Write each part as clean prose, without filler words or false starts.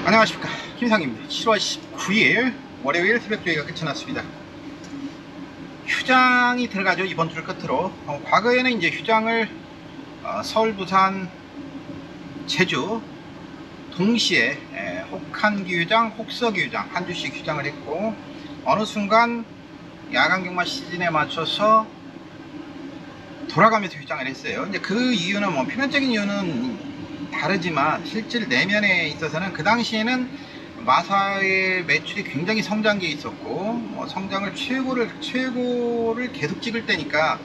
안녕하십니까, 김상입니다. 7월 19일 월요일 새벽조회가 끝이 났습니다. 휴장이 들어가죠. 이번 주를 끝으로. 과거에는 이제 휴장을 서울, 부산, 제주 동시에 혹한기 휴장, 혹서기 휴장 한 주씩 휴장을 했고, 어느 순간 야간 경마 시즌에 맞춰서 돌아가면서 휴장을 했어요. 이제 그 이유는 표면적인 이유는 다르지만 실질 내면에 있어서는 그 당시에는 마사의 매출이 굉장히 성장기에 있었고, 성장을 최고를 계속 찍을 때니까.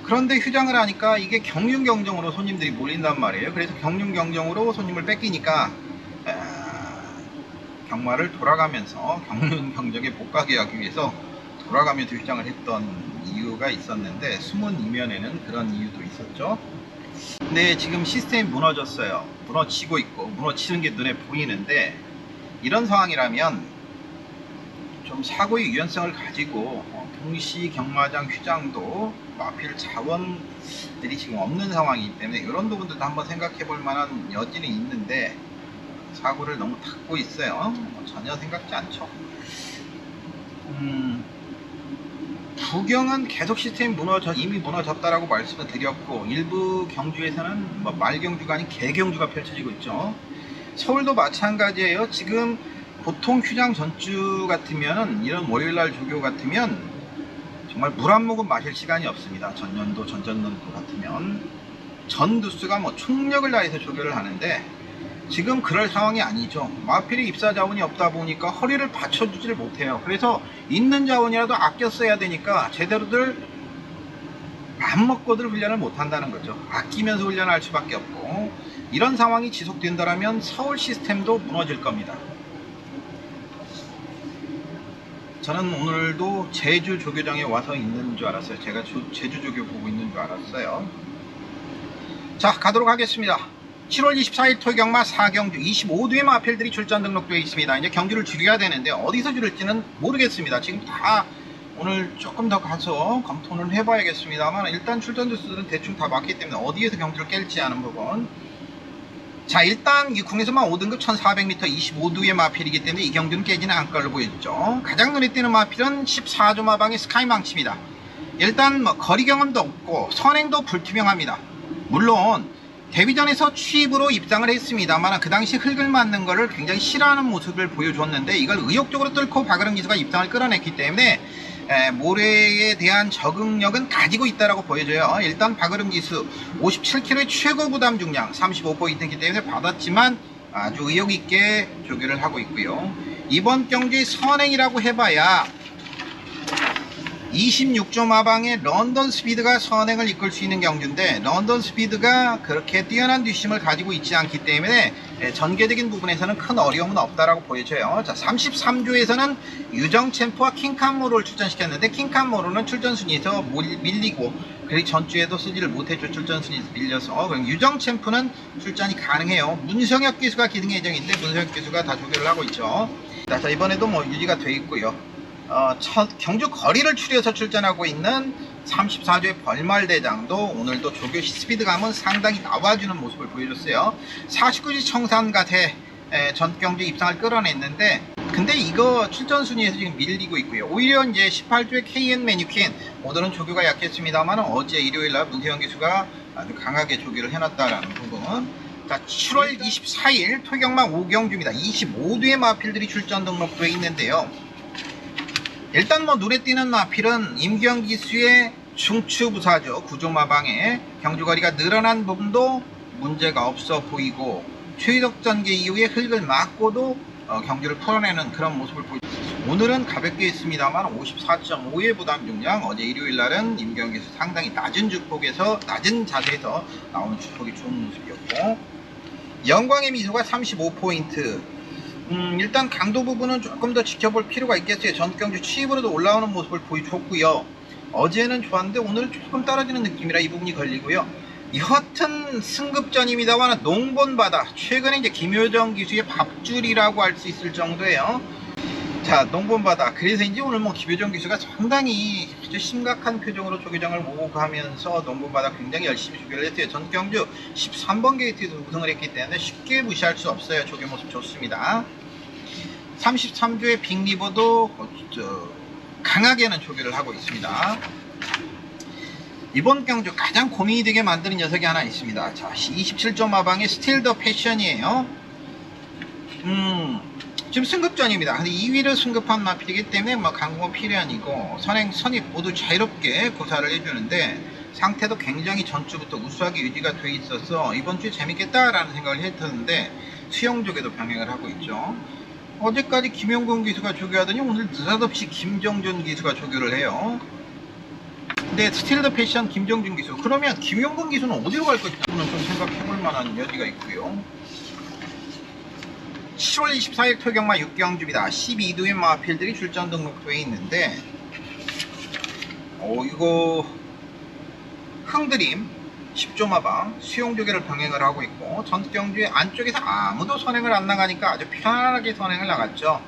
그런데 휴장을 하니까 이게 경륜 경정으로 손님들이 몰린단 말이에요. 그래서 경륜 경정으로 손님을 뺏기니까 경마를 돌아가면서 경륜 경정에 못 가게 하기 위해서 돌아가면서 휴장을 했던 이유가 있었는데, 숨은 이면에는 그런 이유도 있었죠. 근데 지금 시스템이 무너졌어요. 무너지고 있고, 무너지는 게 눈에 보이는데, 이런 상황이라면 좀 사고의 유연성을 가지고 동시 경마장 휴장도 마필 자원들이 지금 없는 상황이기 때문에 이런 부분들도 한번 생각해 볼 만한 여지는 있는데, 사고를 너무 닦고 있어요. 전혀 생각지 않죠. 부경은 계속 시스템이 이미 무너졌다라고 말씀을 드렸고, 일부 경주에서는 말경주가 아닌 개경주가 펼쳐지고 있죠. 서울도 마찬가지예요. 지금 보통 휴장 전주 같으면, 이런 월요일날 조교 같으면 정말 물 한 모금 마실 시간이 없습니다. 전년도 전전년도 같으면 전두수가 총력을 다해서 조교를 하는데, 지금 그럴 상황이 아니죠. 마필이 입사 자원이 없다 보니까 허리를 받쳐주지를 못해요. 그래서 있는 자원이라도 아껴 써야 되니까 제대로들 밥 먹고들 훈련을 못 한다는 거죠. 아끼면서 훈련할 수밖에 없고, 이런 상황이 지속된다면 서울 시스템도 무너질 겁니다. 저는 오늘도 제주 조교장에 와서 있는 줄 알았어요. 제가 제주 조교 보고 있는 줄 알았어요. 자, 가도록 하겠습니다. 7월 24일 토경마 4경주 25두의 마필들이 출전 등록되어 있습니다. 이제 경주를 줄여야 되는데 어디서 줄일지는 모르겠습니다. 지금 다 오늘 조금 더 가서 검토는 해봐야겠습니다만, 일단 출전 주수들은 대충 다 맞기 때문에 어디에서 경주를 깰지 아는 부분. 자, 일단 이 국내선만 5등급 1400m 25두의 마필이기 때문에 이 경주는 깨지는 않을 걸로 보여지죠. 가장 눈에 띄는 마필은 14조 마방의 스카이망치입니다. 일단 거리 경험도 없고 선행도 불투명합니다. 물론 데뷔전에서 취입으로 입장을 했습니다만, 그 당시 흙을 맞는 거를 굉장히 싫어하는 모습을 보여줬는데, 이걸 의욕적으로 뚫고 박으릉 기수가 입장을 끌어냈기 때문에 모래에 대한 적응력은 가지고 있다라고 보여져요. 일단 박으릉 기수 57kg의 최고 부담 중량 35포인트이기 때문에 받았지만 아주 의욕 있게 조교를 하고 있고요. 이번 경기 선행이라고 해봐야 26조 마방의 런던 스피드가 선행을 이끌 수 있는 경주인데, 런던 스피드가 그렇게 뛰어난 뒷심을 가지고 있지 않기 때문에 전개적인 부분에서는 큰 어려움은 없다라고 보여져요. 자, 33조에서는 유정 챔프와 킹칸모로를 출전시켰는데, 킹칸모로는 출전 순위에서 밀리고, 그리고 전주에도 쓰지를 못했죠. 출전 순위에서 밀려서. 그럼 유정 챔프는 출전이 가능해요. 문성혁 기수가 기등 예정인데 문성혁 기수가 다 조교를 하고 있죠. 자, 이번에도 유지가 돼 있고요. 경주 거리를 추려서 출전하고 있는 34조의 벌말대장도 오늘도 조교 스피드감은 상당히 나와주는 모습을 보여줬어요. 49지 청산가세 전경주 입상을 끌어냈는데, 근데 이거 출전 순위에서 지금 밀리고 있고요. 오히려 이제 18조의 KN 매니퀸, 오늘은 조교가 약했습니다만 어제 일요일날 문세영 기수가 아주 강하게 조교를 해놨다라는 부분. 자, 7월 24일 토경마 5경주입니다. 25두의 마필들이 출전 등록되어 있는데요. 일단 눈에 띄는 마필은 임경 기수의 중추부사죠. 구조마방에 경주거리가 늘어난 부분도 문제가 없어 보이고, 최희덕 전개 이후에 흙을 막고도 경주를 풀어내는 그런 모습을 보이죠. 오늘은 가볍게 있습니다만 54.5의 부담 중량, 어제 일요일날은 임경 기수 상당히 낮은 주폭에서, 낮은 자세에서 나오는 주폭이 좋은 모습이었고, 영광의 미소가 35포인트. 일단 강도 부분은 조금 더 지켜볼 필요가 있겠어요. 전경주 취입으로도 올라오는 모습을 보여줬고요. 어제는 좋았는데 오늘은 조금 떨어지는 느낌이라 이 부분이 걸리고요. 여하튼 승급전입니다만 농본바다, 최근에 이제 김효정 기수의 밥줄이라고 할 수 있을 정도예요. 자, 농본바다. 그래서인지 오늘 뭐 김효정 기수가 상당히 아주 심각한 표정으로 조교장을 모으고 가면서 농본바다 굉장히 열심히 조교를 했어요. 전경주 13번 게이트에서 우승을 했기 때문에 쉽게 무시할 수 없어요. 조교 모습 좋습니다. 33주의 빅리버도 강하게는 조교를 하고 있습니다. 이번 경주 가장 고민이 되게 만드는 녀석이 하나 있습니다. 자, 27점 마방의 스틸 더 패션이에요. 지금 승급전입니다. 근데 2위를 승급한 마필이기 때문에 뭐 강공호 필연이고 선입 모두 자유롭게 고사를 해주는데 상태도 굉장히 전주부터 우수하게 유지가 돼 있어서 이번 주에 재밌겠다라는 생각을 했었는데 수영 쪽에도 병행을 하고 있죠. 어제까지 김용근 기수가 조교하더니 오늘 느닷없이 김정준 기수가 조교를 해요. 근데 스틸 더 패션 김정준 기수, 그러면 김용근 기수는 어디로 갈 것인가 좀 생각해볼 만한 여지가 있고요. 10월 24일 토경마 6경주입니다. 12도의 마필들이 출전 등록되어 있는데 이거 흥드림 10조 마방 수용조개를 병행을 하고 있고 전경주의 안쪽에서 아무도 선행을 안 나가니까 아주 편안하게 선행을 나갔죠.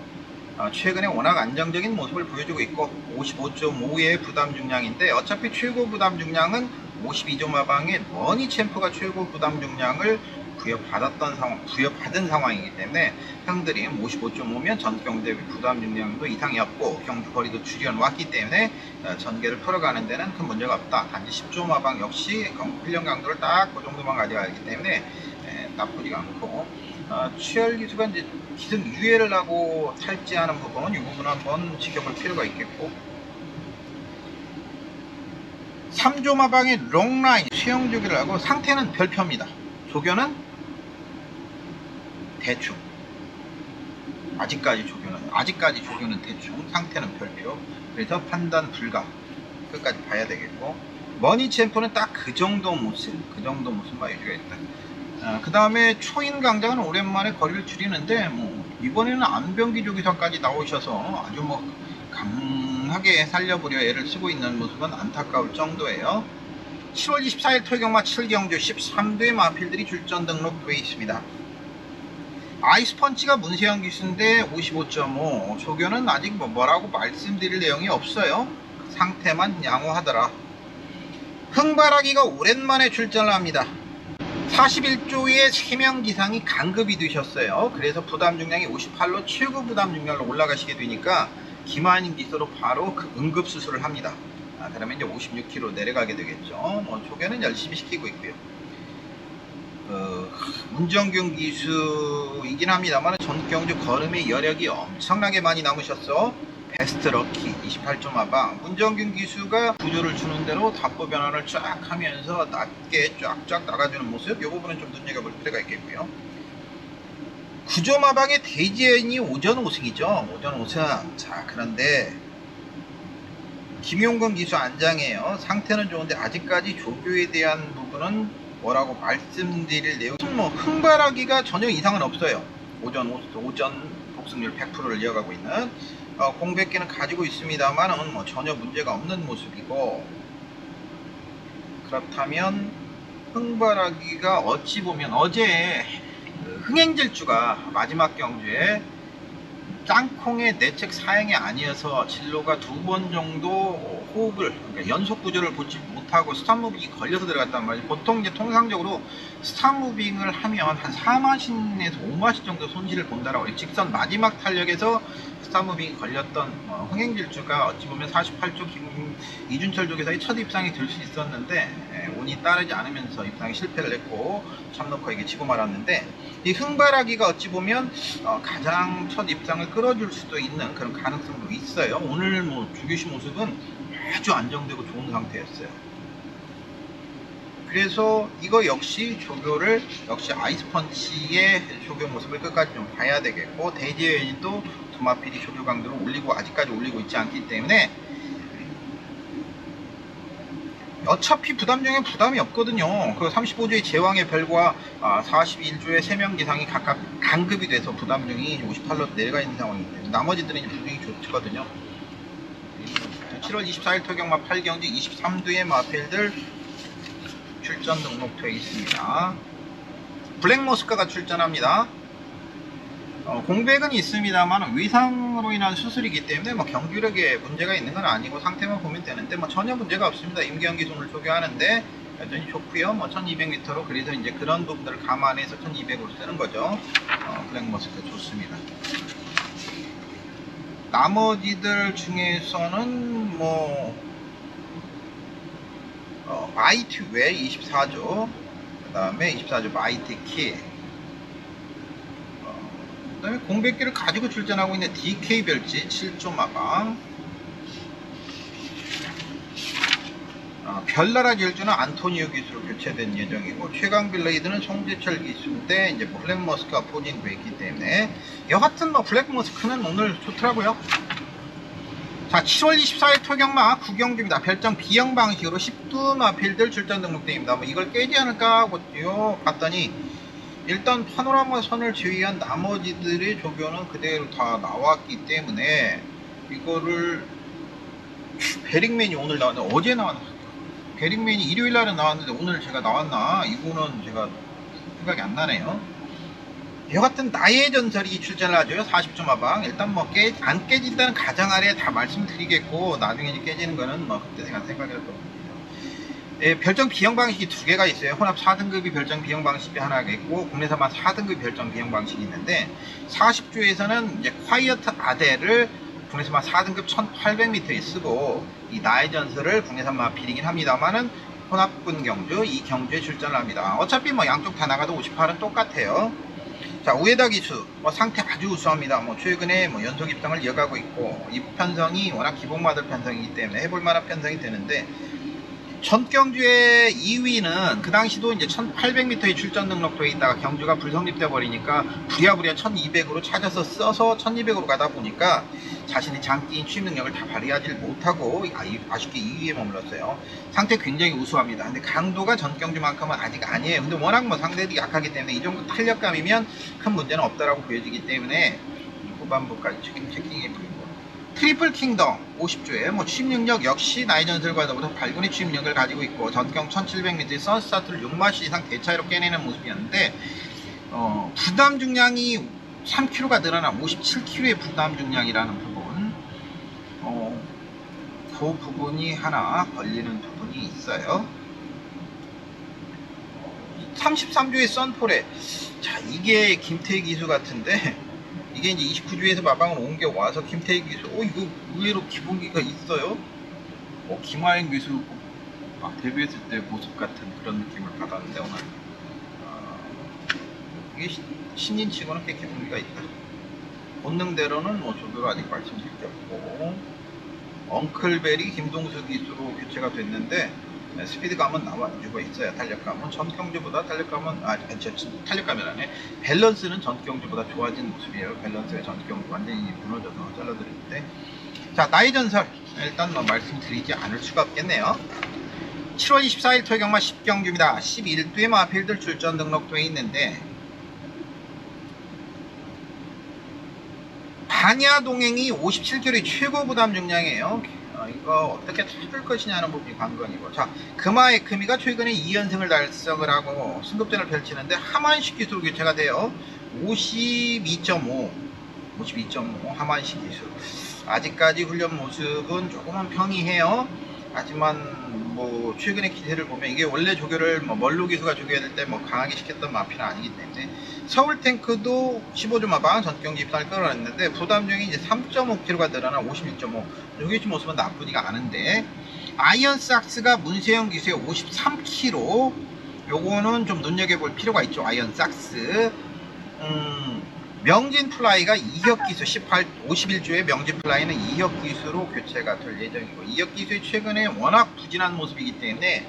최근에 워낙 안정적인 모습을 보여주고 있고 55.5의 부담 중량인데 어차피 최고 부담 중량은 52조 마방의 머니 챔프가 최고 부담 중량을 부여받은 상황이기 때문에 형들이 55.5면 전경대 부담 중량도 이상이 없고 경주 거리도 줄여놓았기 때문에 전개를 풀어가는 데는 큰 문제가 없다. 단지 10조 마방 역시 훈련 강도를 딱 그 정도만 가져가기 때문에 나쁘지가 않고 취열 기수가 이제 기승 유예를 하고 탈지하는 부분은 이 부분 한번 지켜볼 필요가 있겠고 3조 마방의 롱라인 수영 조교를 하고 상태는 별표입니다. 조교는 대충 아직까지 조교는 대충 상태는 별표 그래서 판단 불가 끝까지 봐야 되겠고 머니 챔프는 딱 그 정도 모습 봐주가 있다. 그 다음에 초인 강장은 오랜만에 거리를 줄이는데 뭐 이번에는 안병기 조교사까지 나오셔서 아주 뭐 강하게 살려보려 애를 쓰고 있는 모습은 안타까울 정도예요. 10월 24일 토경마 7경주 13도의 마필들이 출전 등록되어 있습니다. 아이스펀치가 문세영 기수인데 55.5 조교는 아직 뭐라고 말씀드릴 내용이 없어요. 상태만 양호하더라. 흥바라기가 오랜만에 출전을 합니다. 41조의 3명 기상이 강급이 되셨어요. 그래서 부담 중량이 58로 최고 부담 중량으로 올라가시게 되니까 김한인 기수로 바로 그 응급 수술을 합니다. 그러면 이제 56kg 내려가게 되겠죠. 뭐 조교는 열심히 시키고 있고요. 문정균 기수이긴 합니다만 전경주 걸음의 여력이 엄청나게 많이 남으셨어. 베스트 럭키 28조 마방 문정균 기수가 구조를 주는 대로 답보 변화를 쫙 하면서 낮게 쫙쫙 나가주는 모습, 이 부분은 좀 눈여겨볼 필요가 있겠고요. 9조 마방의 대지연이 오전 5승이죠. 오전 5승. 자, 그런데 김용근 기수 안장이에요. 상태는 좋은데 아직까지 조교에 대한 부분은 뭐라고 말씀드릴 내용이 뭐 흥바라기가 전혀 이상은 없어요. 오전 복승률 100%를 이어가고 있는 공백기는 가지고 있습니다만은 뭐 전혀 문제가 없는 모습이고, 그렇다면 흥바라기가 어찌 보면 어제 흥행질주가 마지막 경주에 짱콩의 내책 사행이 아니어서 진로가 2번 정도 호흡을, 그러니까 연속 구조를 보지 못하고 스탑무빙이 걸려서 들어갔단 말이에요. 보통 이제 통상적으로 스탑무빙을 하면 한 4마신에서 5마신 정도 손실을 본다라고 해요. 직선 마지막 탄력에서 스탑무빙이 걸렸던 흥행질주가 어찌 보면 48조 이준철 조교사의 첫 입상이 될 수 있었는데 운이 따르지 않으면서 입상에 실패를 했고 참놓고에게 치고 말았는데, 이 흥바라기가 어찌 보면 가장 첫 입상을 끌어줄 수도 있는 그런 가능성도 있어요. 오늘 뭐 주교시 모습은 아주 안정되고 좋은 상태였어요. 그래서 이거 역시 조교를 역시 아이스펀치의 조교 모습을 끝까지 좀 봐야 되겠고, 대지여인도 두마필이 조교 강도를 올리고 아직까지 올리고 있지 않기 때문에 어차피 부담중에 부담이 없거든요. 그 35조의 제왕의 별과 41조의 3명 기상이 각각 강급이 돼서 부담중이 58로 내려가 있는 상황인데 나머지들은 이제 부등이 좋거든요. 7월 24일 토경마 8경주 23도의 마필들 출전 등록되어 있습니다. 블랙머스카가 출전합니다. 공백은 있습니다만 위상으로 인한 수술이기 때문에 뭐 경기력에 문제가 있는 건 아니고 상태만 보면 되는데 뭐 전혀 문제가 없습니다. 임경기 손을 조교하는데 여전히 좋고요. 뭐 1200m로 그래서 이제 그런 부분들을 감안해서 1200으로 쓰는 거죠. 블랙머스크 좋습니다. 나머지들 중에서는 뭐 마이트 웰 24조, 그 다음에 24조 마이트 키, 그 다음에 공백기를 가지고 출전하고 있는 DK 별지 7조 마방, 별나라 질주는 안토니오 기수로 교체된 예정이고, 최강 빌레이드는 송재철 기수인데 이제 블랙머스크가 포진되어 있기 때문에 여하튼 뭐 블랙머스크는 오늘 좋더라고요. 자, 7월 24일 토경마 9경주입니다. 별정 B형 방식으로 10두 필드 출전 등록대입니다. 뭐 이걸 깨지 않을까 하고 봤더니 일단 파노라마 선을 제외한 나머지들의 조교는 그대로 다 나왔기 때문에 이거를 베링맨이 오늘 나왔는데 어제 나왔나? 베링맨이 일요일날에 나왔는데 오늘 제가 나왔나? 이거는 제가 생각이 안 나네요. 여하튼 나의 전설이 출전을 하죠. 40조 마방. 일단 뭐 안 깨진다는 가정 아래 다 말씀드리겠고 나중에 이제 깨지는 거는 뭐 그때 생각할 겁니다. 별정 B형 방식이 두 개가 있어요. 혼합 4등급이 별정 B형 방식이 하나가 있고 국내산만 4등급 별정 B형 방식이 있는데 40조에서는 이제 콰이어트 아델을 국내산만 4등급 1800m에 쓰고 이 나의 전설을 국내산만 필이긴 합니다만은 혼합군 경주 이 경주에 출전을 합니다. 어차피 뭐 양쪽 다 나가도 58은 똑같아요. 자, 우에다 기수 상태 아주 우수합니다. 최근에 연속 입상을 이어가고 있고 이 편성이 워낙 기본마들 편성이기 때문에 해볼만한 편성이 되는데 전경주의 2위는 그 당시도 이제 1800m에 출전 등록돼 있다가 경주가 불성립돼 버리니까 부랴부랴 1200으로 찾아서 써서 1200으로 가다 보니까 자신의 장기인 취임 능력을 다 발휘하지 못하고 아쉽게 2위에 머물렀어요. 상태 굉장히 우수합니다. 근데 강도가 전경주만큼은 아직 아니에요. 근데 워낙 상대들이 약하기 때문에 이 정도 탄력감이면 큰 문제는 없다라고 보여지기 때문에 후반부까지 체킹해 보입니다. 트리플 킹덤 50조에 취임 능력 역시 나의 전설과 더불어 발군의 취임 능력을 가지고 있고 전경 1700m의 선스타트를 6마시 이상 대차이로 깨내는 모습이었는데 부담 중량이 3kg가 늘어나 57kg의 부담 중량이라는 부분 그 부분이 하나 걸리는 부분이 있어요. 33조의 썬폴에 자 이게 김태희 기수 같은데 이게 이제 29주에서 마방을 옮겨와서 김태희 기수, 이거 의외로 기본기가 있어요. 김하영 기수 막 데뷔했을 때 모습 같은 그런 느낌을 받았는데 오늘 이게 신인 치고는 꽤 기본기가 있다. 본능대로는 조교로 아직 말씀드릴 게 없고 엉클벨이 김동수 기수로 교체가 됐는데 스피드감은 나와주고 있어요. 탄력감은 전경주보다 탄력감이라네. 밸런스는 전경주보다 좋아진 모습이에요. 밸런스에 전경주 완전히 무너져서 잘라드리는데 자 나의 전설 일단 말씀드리지 않을 수가 없겠네요. 7월 24일 토경마 10경주입니다. 11두의 마필들 출전 등록되어 있는데 반야동행이 57kg 최고 부담 중량이에요. 이거 어떻게 찾을 것이냐는 부분이 관건이고 자 금화의 금이가 최근에 2연승을 달성을 하고 승급전을 펼치는데 하만식 기수로 교체가 돼요. 52.5 하만식 기수 아직까지 훈련 모습은 조금은 평이해요. 하지만 최근의 기세를 보면 이게 원래 조교를 멀로 기수가 조교해야 될 때 강하게 시켰던 마피는 아니기 때문에 서울 탱크도 15조 마방 전경지 입상을 끌어냈는데 부담중이 이제 3.5kg가 늘어나 56.5 조교치 모습은 나쁘지가 않은데 아이언삭스가 문세영 기수의 53kg 요거는 좀 눈여겨볼 필요가 있죠. 아이언삭스 명진 플라이가 2혁 기수 51조의 명진 플라이는 2혁 기수로 교체가 될 예정이고 2혁 기수의 최근에 워낙 부진한 모습이기 때문에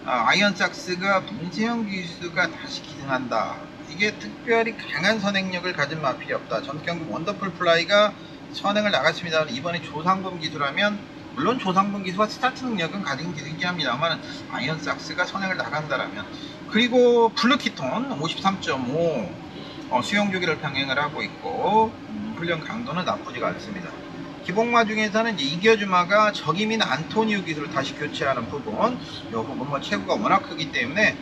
아이언삭스가 문세영 기수가 다시 기승한다. 이게 특별히 강한 선행력을 가진 마필이 없다. 전경주 원더풀 플라이가 선행을 나갔습니다. 이번에 조상범 기수라면 물론 조상범 기수와 스타트 능력은 가진 기수이긴 합니다만 아이언삭스가 선행을 나간다라면 그리고 블루키톤 53.5 수용주기를 병행을 하고 있고 훈련 강도는 나쁘지가 않습니다. 기복마 중에서는 이제 이겨주마가 적임인 안토니오 기수를 다시 교체하는 부분 이 부분 체구가 워낙 크기 때문에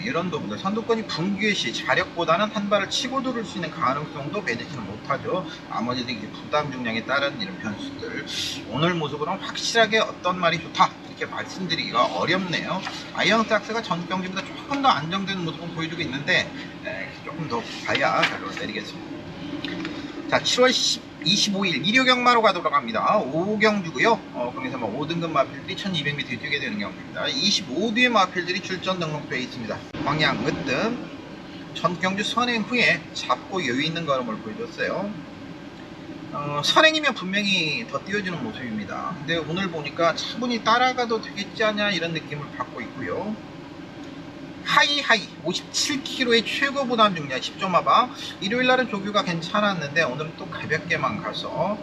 이런 부분들 선두권이 붕괴 시 자력보다는 한 발을 치고 들을 수 있는 가능성도 배제치는 못하죠. 나머지 부담 중량에 따른 이런 변수들 오늘 모습으로는 확실하게 어떤 말이 좋다 이렇게 말씀드리기가 어렵네요. 아이언삭스가 전 경기보다 조금 더 안정된 모습을 보여주고 있는데 조금 더 봐야 결론을 내리겠습니다. 자, 7월 25일 일요 경마로 가도록 합니다. 5경주고요. 거기서 5등급 마필들이 1200m 뛰게 되는 경주입니다. 25뒤의 마필들이 출전 등록되어 있습니다. 광양 으뜸 전 경주 선행 후에 잡고 여유 있는 걸음을 보여줬어요. 선행이면 분명히 더 띄워주는 모습입니다. 근데 오늘 보니까 차분히 따라가도 되겠지 않냐 이런 느낌을 받고 있고요. 하이 57kg의 최고 부담 중량 10점 마방. 일요일날은 조교가 괜찮았는데 오늘은 또 가볍게만 가서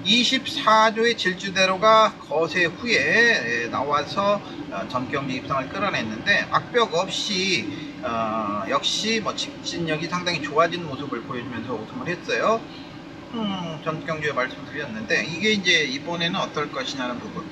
24조의 질주대로가 거세 후에 나와서 전경기 입상을 끌어냈는데 악벽 없이 역시 직진력이 상당히 좋아진 모습을 보여주면서 우승을 했어요. 전경주에 말씀드렸는데 이게 이제 이번에는 어떨 것이냐는 부분.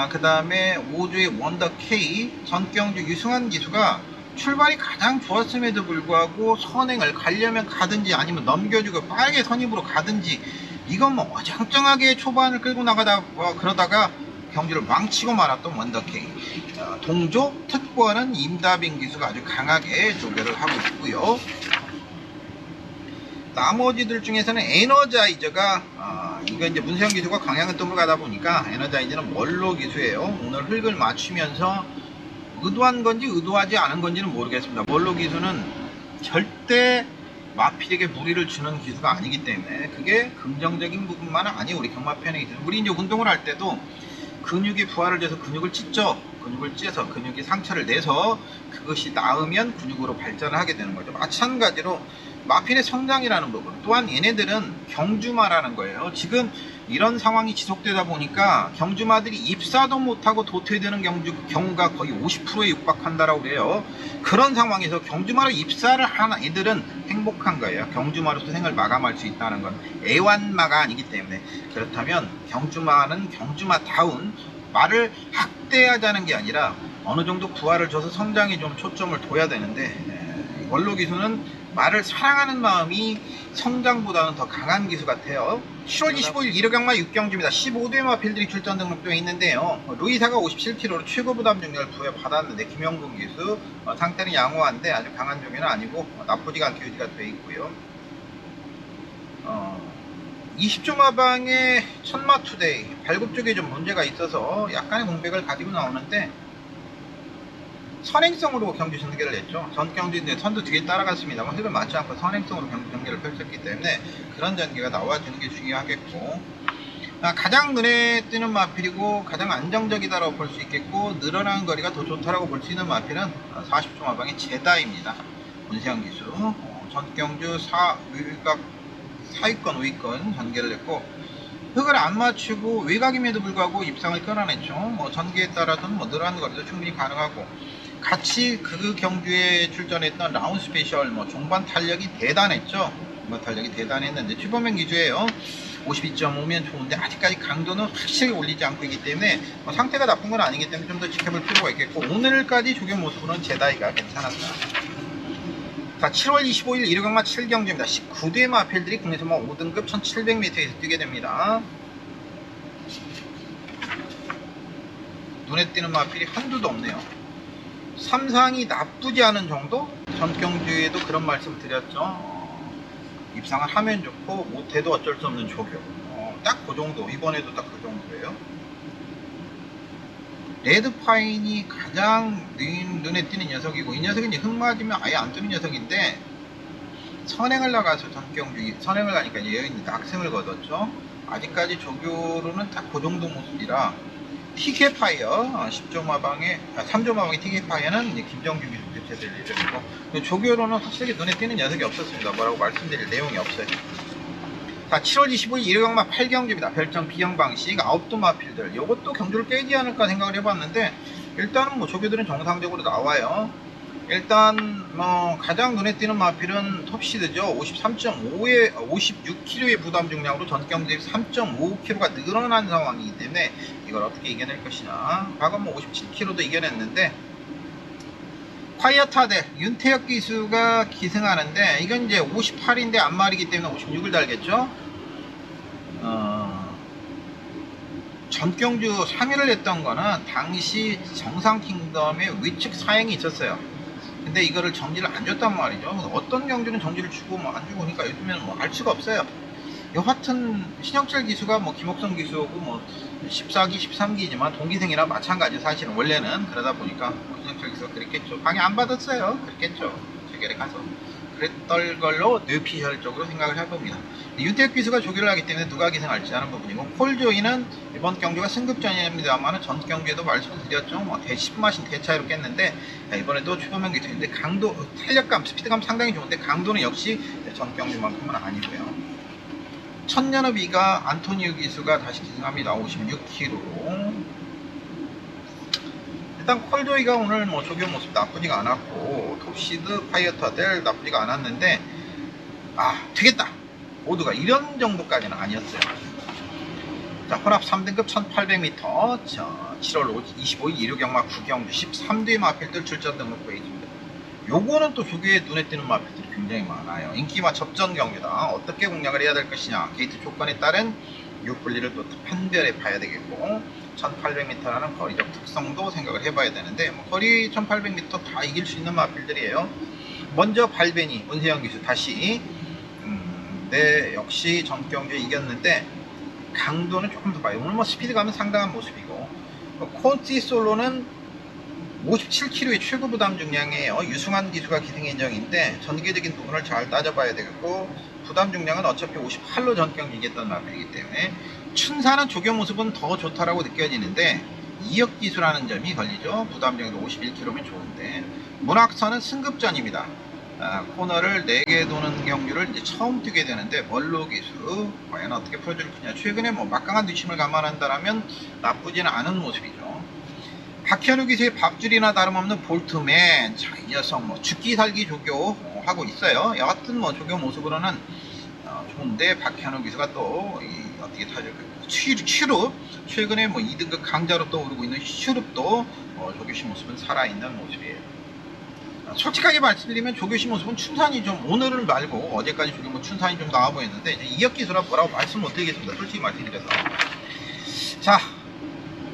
그 다음에 5조의 원더 K 전경주 유승환 기수가 출발이 가장 좋았음에도 불구하고 선행을 가려면 가든지 아니면 넘겨주고 빠르게 선입으로 가든지 이건 어정쩡하게 초반을 끌고 나가다 그러다가 경주를 망치고 말았던 원더 K. 동조 특보하는 임다빈 기수가 아주 강하게 조별을 하고 있고요. 나머지들 중에서는 에너자이저가 이거 이제 문세영 기수가 광양은 뜸으로 가다 보니까 에너자이저는 멀로 기수예요. 오늘 흙을 맞추면서 의도한 건지 의도하지 않은 건지는 모르겠습니다. 멀로 기수는 절대 마필에게 무리를 주는 기수가 아니기 때문에 그게 긍정적인 부분만은 아니에요. 우리 경마편에 있어요. 우리 이제 운동을 할 때도 근육이 부하를 돼서 근육을 찢죠. 근육을 찢어서 근육이 상처를 내서 그것이 나으면 근육으로 발전을 하게 되는 거죠. 마찬가지로 마필의 성장이라는 부분 또한 얘네들은 경주마라는 거예요. 지금 이런 상황이 지속되다 보니까 경주마들이 입사도 못하고 도태되는 경우가 거의 50%에 육박한다라고 그래요. 그런 상황에서 경주마로 입사를 한 애들은 행복한 거예요. 경주마로서 생을 마감할 수 있다는 건 애완마가 아니기 때문에. 그렇다면 경주마는 경주마다운 말을 학대하자는 게 아니라 어느 정도 부하를 줘서 성장에 좀 초점을 둬야 되는데 원로 기수는 말을 사랑하는 마음이 성장보다는 더 강한 기수 같아요. 7월 25일 1호 경마 6경주입니다. 15대 마필들이 출전 등록되어 있는데요. 루이사가 57kg로 최고 부담 중량을 부여받았는데 김영근 기수 상태는 양호한데 아주 강한 종류는 아니고 나쁘지가 않게 유지가 되어 있고요. 20조 마방의 천마 투데이 발굽 쪽에 좀 문제가 있어서 약간의 공백을 가지고 나오는데 선행성으로 경주 전개를 했죠. 전 경주인데 선두 뒤에 따라갔습니다만 흐름 맞지 않고 선행성으로 경주 전개를 펼쳤기 때문에 그런 전개가 나와주는 게 중요하겠고 가장 눈에 띄는 마필이고 가장 안정적이다라고 볼 수 있겠고 늘어나는 거리가 더 좋다라고 볼 수 있는 마필은 40조 마방의 제다입니다. 문세영 기수 전 경주 4위권 5위권 전개를 했고 흙을 안 맞추고 외곽임에도 불구하고 입상을 끌어냈죠. 전개에 따라서는 늘어나는 거리도 충분히 가능하고 같이 그 경주에 출전했던 라운 스페셜 종반 탄력이 대단했죠. 종반 탄력이 대단했는데 최범행 기주예요. 52.5면 좋은데 아직까지 강도는 확실히 올리지 않고 있기 때문에 상태가 나쁜 건 아니기 때문에 좀 더 지켜볼 필요가 있겠고 오늘까지 조교 모습으로는 제다이가 괜찮았다. 자, 7월 25일 1호 경마 7경주입니다. 19대 마필들이 국내에서 5등급 1700m에서 뛰게 됩니다. 눈에 띄는 마필이 한두도 없네요. 삼상이 나쁘지 않은 정도? 전 경주에도 그런 말씀 드렸죠. 입상을 하면 좋고 못해도 어쩔 수 없는 조교. 딱 그 정도. 이번에도 딱 그 정도예요. 레드파인이 가장 눈에 띄는 녀석이고 이 녀석이 이제 흙 맞으면 아예 안 뜨는 녀석인데 선행을 나가서 전경주 선행을 가니까 여인이 낙승을 거뒀죠. 아직까지 조교로는 딱 그 정도 모습이라 TK 파이어 10조 마방에 3조 마방의 TK 파이어는 이제 김정규 기수 교체될 예정이고 조교로는 확실히 눈에 띄는 녀석이 없었습니다. 뭐라고 말씀드릴 내용이 없어요. 자, 7월 25일 1호 경마 8경주입니다. 별정 비형 방식 9도 마필들 요것도 경주를 깨지 않을까 생각을 해봤는데 일단은 조교들은 정상적으로 나와요. 일단 가장 눈에 띄는 마필은 톱시드죠. 56kg의 부담 중량으로 전경주 대비 3.5kg가 늘어난 상황이기 때문에 이걸 어떻게 이겨낼 것이냐. 과거 57kg도 이겨냈는데 파이어타델 윤태혁 기수가 기승하는데 이건 이제 58인데 안말이기 때문에 56을 달겠죠. 전경주 3위를 했던 거는 당시 정상킹덤의 위축 사행이 있었어요. 근데 이거를 정지를 안 줬단 말이죠. 어떤 경주는 정지를 주고 뭐 안 주고 그러니까 요즘에는 뭐 알 수가 없어요. 여하튼 신영철 기수가 뭐 김옥성 기수고 뭐 14기 13기지만 동기생이나 마찬가지. 사실은 원래는 그러다 보니까 신영철 기수가 그랬겠죠. 방해 안 받았어요. 그랬겠죠. 재결에 가서 그랬던 걸로 뇌피셜적으로 생각을 해봅니다. 윤태혁 기수가 조교를 하기 때문에 누가 기승할지 하는 부분이고, 폴조이는 이번 경주가 승급전입니다만 전 경주에도 말씀드렸죠. 뭐 10마신 대차이로 깼는데 이번에도 최고명 기수인데 강도, 탄력감, 스피드감 상당히 좋은데 강도는 역시 전 경주만큼은 아니고요. 천년의 비가 안토니우 기수가 다시 기승합니다. 56kg로. 일단 콜조이가 오늘 뭐 조교 모습 나쁘지가 않았고, 톱시드 파이어타델 나쁘지가 않았는데, 되겠다! 모두가 이런 정도까지는 아니었어요. 자, 혼합 3등급 1800m, 자, 7월 25일 일요경마 9경주 13뒤의 마필들 출전 등록돼 있습니다. 요거는 또 조교에 눈에 띄는 마필들이 굉장히 많아요. 인기마 접전 경주다. 어떻게 공략을 해야 될 것이냐. 게이트 조건에 따른 6분리를 또 판별해 봐야 되겠고, 1800m라는 거리적 특성도 생각을 해봐야 되는데, 뭐 거리 1800m 다 이길 수 있는 마필들이에요. 먼저 발베니 문세영 기수 다시 역시 전 경주에 이겼는데 강도는 조금 더 봐요. 오늘 뭐 스피드감은 상당한 모습이고, 콘티 솔로는 57kg의 최고 부담 중량이에요. 유승환 기수가 기승 인정인데 전개적인 부분을 잘 따져봐야 되겠고, 부담 중량은 어차피 58로 전 경주 이겼던 마필이기 때문에 춘사는 조교 모습은 더 좋다라고 느껴지는데 이역 기수라는 점이 걸리죠. 부담 중량도 51kg면 좋은데, 문학선은 승급전입니다. 코너를 4개 도는 경주를 이제 처음 뛰게 되는데 멀로 기수 과연 어떻게 풀어줄 거냐. 최근에 뭐 막강한 뒷심을 감안한다라면 나쁘지는 않은 모습이죠. 박현우 기수의 밥줄이나 다름없는 볼트맨. 자, 이 녀석 뭐 죽기 살기 조교 하고 있어요. 여하튼 뭐 조교 모습으로는 좋은데, 박현우 기수가 또 어떻게 타줄까. 슈룹 최근에 뭐 2등급 강자로 떠오르고 있는 슈룹도 조교씨 모습은 살아있는 모습이에요. 솔직하게 말씀드리면 조교씨 모습은 춘산이 좀, 오늘은 말고 어제까지 조교 뭐 춘산이 좀 나와 보였는데 이제 이역기수라 뭐라고 말씀 못 드리겠습니다. 솔직히 말씀드려서. 자,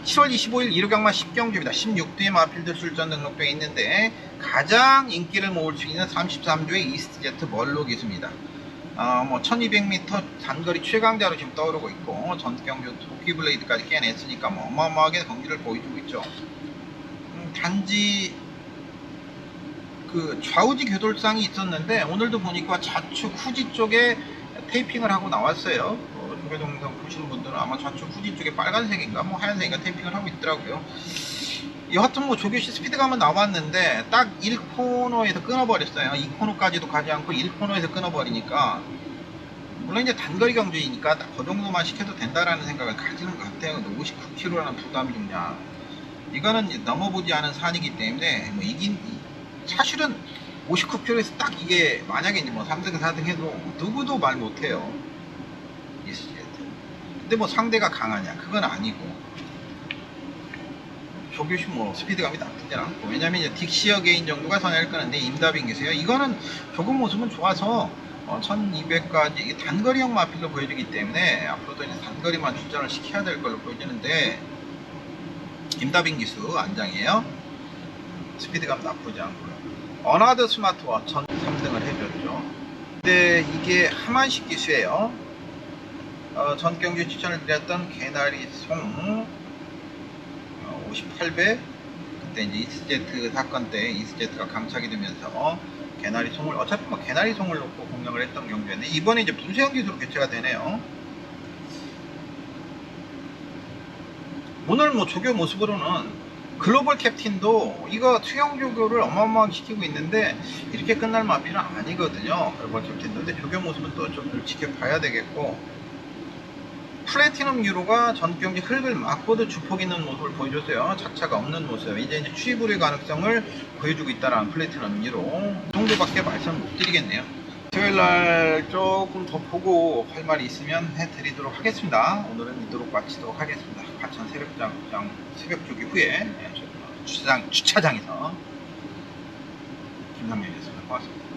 7월 25일 일요경마 10경주입니다. 16뒤의 마필드 출전 등록되어 있는데 가장 인기를 모을 수 있는 33조의 이스트제트 멀로 기수입니다. 뭐 1200m 단거리 최강자로 지금 떠오르고 있고, 전경주 도끼블레이드까지 깨냈으니까 뭐 어마어마하게 경기를 보여주고 있죠. 단지 그 좌우지 궤돌상이 있었는데 오늘도 보니까 좌측 후지 쪽에 테이핑을 하고 나왔어요. 조교 동영상 보시는 분들은 아마 좌측 후지 쪽에 빨간색인가 뭐 하얀색인가 테이핑을 하고 있더라고요. 여하튼 뭐 조교시 스피드감은 나왔는데 딱 1코너에서 끊어버렸어요. 2코너까지도 가지 않고 1코너에서 끊어버리니까, 물론 이제 단거리 경주이니까 딱 그 정도만 시켜도 된다라는 생각을 가지는 것 같아요. 근데 59kg라는 부담 중량, 이거는 이제 넘어보지 않은 산이기 때문에 뭐 사실은 59kg에서 딱 이게 만약에 이제 뭐 3등 4등 해도 누구도 말 못해요. 근데 뭐 상대가 강하냐, 그건 아니고, 조교시 뭐 스피드감이 나쁘지 않고, 왜냐면 이제 딕시어 게인 정도가 선회를 끄는데 임다빈 기세요. 이거는 조금 모습은 좋아서 1200까지 단거리형 마필로 보여주기 때문에 앞으로도 이제 단거리만 출전을 시켜야 될 걸로 보여지는데, 임다빈 기수 안장이에요. 스피드감 나쁘지 않고요. 어나더 스마트와 3등을 해줬죠. 근데 이게 하만식 기수예요. 전 경주에 추천을 드렸던 개나리 송 58배, 그때 이제 이스제트 사건 때 이스제트가 강착이 되면서 개나리 송을, 어차피 뭐 개나리 송을 놓고 공략을 했던 경주였는데 이번에 이제 문세영 기수로 교체가 되네요. 오늘 뭐 조교 모습으로는 글로벌 캡틴도 이거 투영 조교를 어마어마하게 시키고 있는데 이렇게 끝날 마필은 아니거든요. 글로벌 캡틴도. 근데 조교 모습은 또 좀 지켜봐야 되겠고, 플래티넘 유로가 전 경기 흙을 막고도 주폭 있는 모습을 보여줬어요. 착차가 없는 모습. 이제 추이불의 가능성을 보여주고 있다라는 플래티넘 유로. 그 정도밖에 말씀 못 드리겠네요. 토요일날 조금 더 보고 할 말이 있으면 해드리도록 하겠습니다. 오늘은 이도록 마치도록 하겠습니다. 과천 새벽 조기 후에 주차장에서 김남현이었습니다. 고맙습니다.